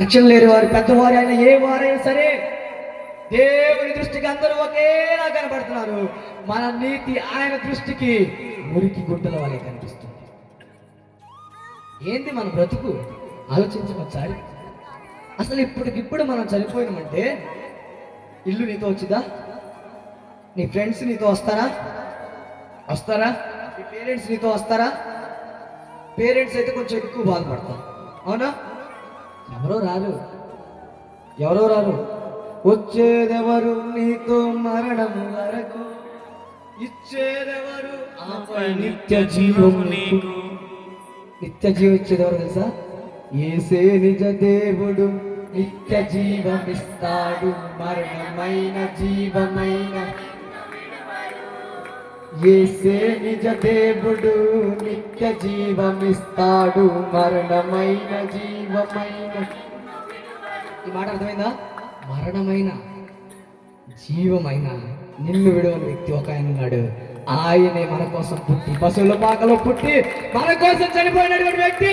రక్షణ లేని వారు పెద్దవారు అయినా ఏ వారైనా సరే దేవుని దృష్టికి అందరూ ఒకేలా కనబడుతున్నారు. మన నీతి ఆయన దృష్టికి మురికి గుడ్డల వలె కనిపిస్తుంది. ఏంది మన బ్రతుకు? ఆలోచించమొకసారి. అసలు ఇప్పటికిప్పుడు మనం చనిపోయినామంటే ఇల్లు నీతో వచ్చిందా? నీ ఫ్రెండ్స్ నీతో వస్తారా? నీ పేరెంట్స్ నీతో వస్తారా? పేరెంట్స్ అయితే కొంచెం ఎక్కువ బాధపడతారు, అవునా? ఎవరో రారు. వచ్చేదెవరు నీతో మరణం వరకు, ఇచ్చేదెవరు నిత్య జీవం నీకు. నిత్య జీవం ఇచ్చేదెవరు తెలుసా? యేసే నిజ దేవుడు, నిత్య జీవమిస్తాడు, మరణమైన జీవమైన. యేసే నిజ దేవుడు, నిత్య జీవమిస్తాడు, మరణమైన జీవమైన. ఈ మాట అర్థమైందా? మరణమైన జీవమైన నిన్ను విడవని వ్యక్తి ఒక ఆయన ఉన్నాడు. ఆయనే మన కోసం పుట్టి, పశువుల పాకలో పుట్టి మన కోసం చనిపోయినటువంటి వ్యక్తి